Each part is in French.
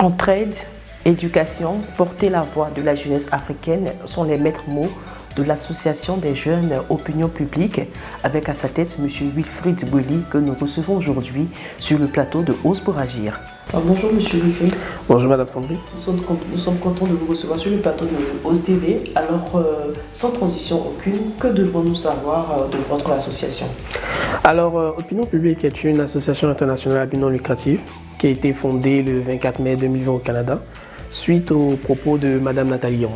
Entraide, éducation, porter la voix de la jeunesse africaine sont les maîtres mots de l'Association des jeunes opinions publiques, avec à sa tête M. Wilfried Bouilly, que nous recevons aujourd'hui sur le plateau de Ose pour agir. Bonjour M. Wilfried. Bonjour Madame Sandrine. Nous sommes contents de vous recevoir sur le plateau de Ose TV. Alors, sans transition aucune, que devons-nous savoir de votre association? Alors, Opinion Publique est une association internationale à but non lucratif qui a été fondée le 24 mai 2020 au Canada, suite aux propos de Madame Nathalie Yomb,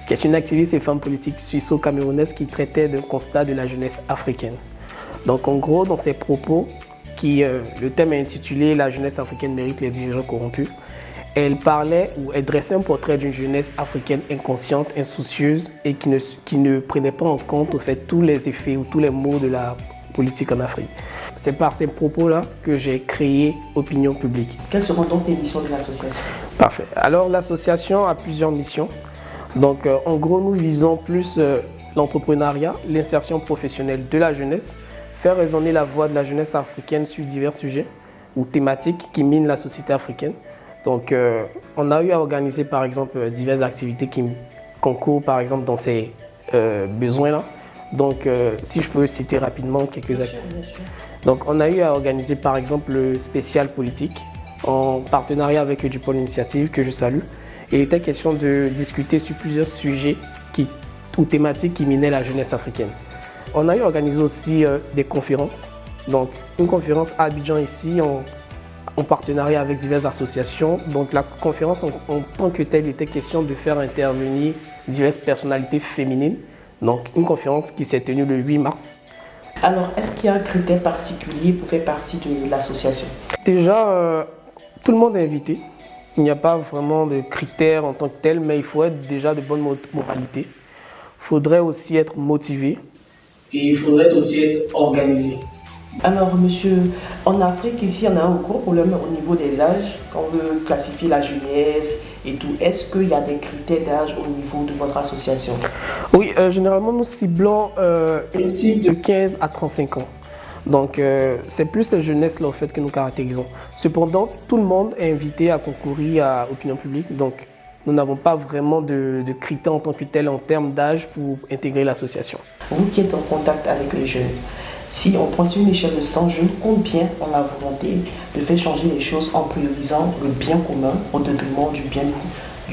qui est une activiste et femme politique suisseau-camerounaise qui traitait d'un constat de la jeunesse africaine. Donc en gros, dans ses propos, le thème est intitulé « La jeunesse africaine mérite les dirigeants corrompus », elle parlait ou elle dressait un portrait d'une jeunesse africaine inconsciente, insoucieuse et qui ne prenait pas en compte au fait tous les effets ou tous les maux de la politique en Afrique. C'est par ces propos-là que j'ai créé Opinion Publique. Quelles seront donc les missions de l'association? Parfait. Alors l'association a plusieurs missions. Donc en gros, nous visons plus l'entrepreneuriat, l'insertion professionnelle de la jeunesse, faire résonner la voix de la jeunesse africaine sur divers sujets ou thématiques qui minent la société africaine. Donc on a eu à organiser par exemple diverses activités qui concourent par exemple dans ces besoins-là. Donc si je peux citer rapidement quelques activités. Donc on a eu à organiser par exemple le spécial politique en partenariat avec du Pôle Initiative que je salue. Il était question de discuter sur plusieurs sujets ou thématiques qui minaient la jeunesse africaine. On a eu organisé aussi des conférences. Donc une conférence à Abidjan ici en partenariat avec diverses associations. Donc la conférence en tant que telle, il était question de faire intervenir diverses personnalités féminines. Donc une conférence qui s'est tenue le 8 mars. Alors, est-ce qu'il y a un critère particulier pour faire partie de l'association? Déjà, tout le monde est invité. Il n'y a pas vraiment de critères en tant que tel, mais il faut être déjà de bonne moralité. Il faudrait aussi être motivé et il faudrait aussi être organisé. Alors, monsieur, en Afrique, ici, il y en a un gros problème au niveau des âges. Quand on veut classifier la jeunesse et tout, est-ce qu'il y a des critères d'âge au niveau de votre association? Oui, généralement, nous ciblons une cible de 15 à 35 ans. Donc, c'est plus la jeunesse là, au fait, que nous caractérisons. Cependant, tout le monde est invité à concourir à Opinion Publique. Donc, nous n'avons pas vraiment de critères en tant que tel en termes d'âge pour intégrer l'association. Vous qui êtes en contact avec les jeunes, si on prend sur une échelle de 100 jeunes, combien ont la volonté de faire changer les choses en priorisant le bien commun au détriment du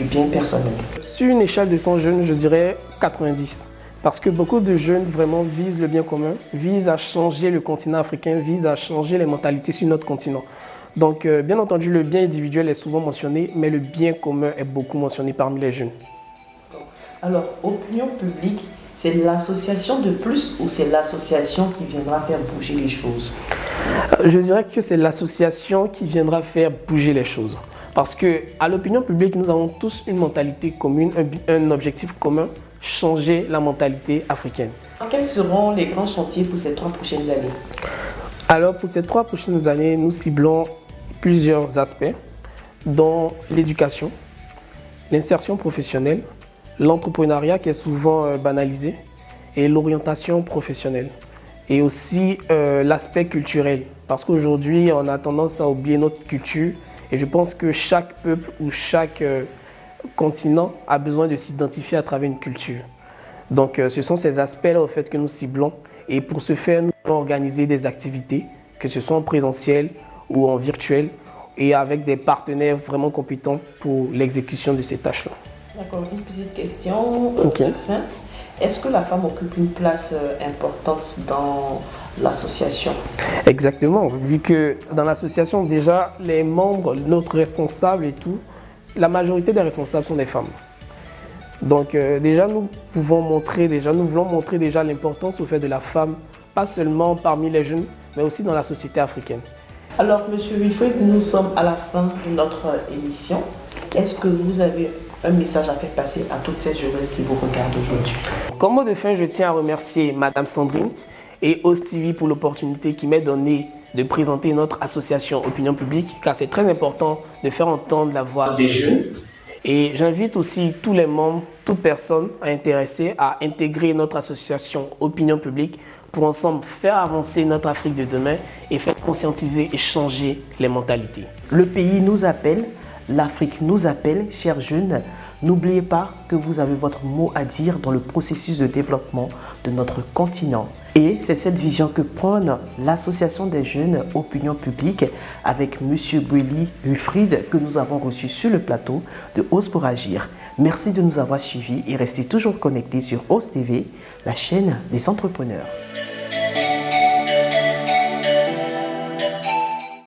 bien personnel? Sur une échelle de 100 jeunes, je dirais 90. Parce que beaucoup de jeunes vraiment visent le bien commun, visent à changer le continent africain, visent à changer les mentalités sur notre continent. Donc, bien entendu, le bien individuel est souvent mentionné, mais le bien commun est beaucoup mentionné parmi les jeunes. Alors, Opinion Publique, c'est l'association de plus ou c'est l'association qui viendra faire bouger les choses? Je dirais que c'est l'association qui viendra faire bouger les choses. Parce qu'à l'Opinion Publique, nous avons tous une mentalité commune, un objectif commun, changer la mentalité africaine. Quels seront les grands chantiers pour ces 3 prochaines années? Alors pour ces 3 prochaines années, nous ciblons plusieurs aspects, dont l'éducation, l'insertion professionnelle, l'entrepreneuriat qui est souvent banalisé et l'orientation professionnelle. Et aussi l'aspect culturel, parce qu'aujourd'hui on a tendance à oublier notre culture et je pense que chaque peuple ou chaque continent a besoin de s'identifier à travers une culture. Donc ce sont ces aspects-là au fait que nous ciblons et pour ce faire nous allons organiser des activités, que ce soit en présentiel ou en virtuel et avec des partenaires vraiment compétents pour l'exécution de ces tâches-là. D'accord, une petite question de fin. Est-ce que la femme occupe une place importante dans l'association? Exactement, vu que dans l'association, déjà, les membres, notre responsable et tout, la majorité des responsables sont des femmes. Donc déjà, nous voulons montrer déjà l'importance au fait de la femme, pas seulement parmi les jeunes, mais aussi dans la société africaine. Alors, monsieur Wilfried, nous sommes à la fin de notre émission. Est-ce que vous avez un message à faire passer à toutes ces jeunesses qui vous regardent aujourd'hui? Comme mot de fin, je tiens à remercier Madame Sandrine et Ose TV pour l'opportunité qui m'est donnée de présenter notre association Opinion Publique, car c'est très important de faire entendre la voix des jeunes. Et j'invite aussi tous les membres, toute personne intéressée à intégrer notre association Opinion Publique pour ensemble faire avancer notre Afrique de demain et faire conscientiser et changer les mentalités. Le pays nous appelle. L'Afrique nous appelle, chers jeunes. N'oubliez pas que vous avez votre mot à dire dans le processus de développement de notre continent. Et c'est cette vision que prône l'Association des jeunes Opinion publique avec M. Bouely Wilfried que nous avons reçu sur le plateau de Ose pour agir. Merci de nous avoir suivis et restez toujours connectés sur Ose TV, la chaîne des entrepreneurs.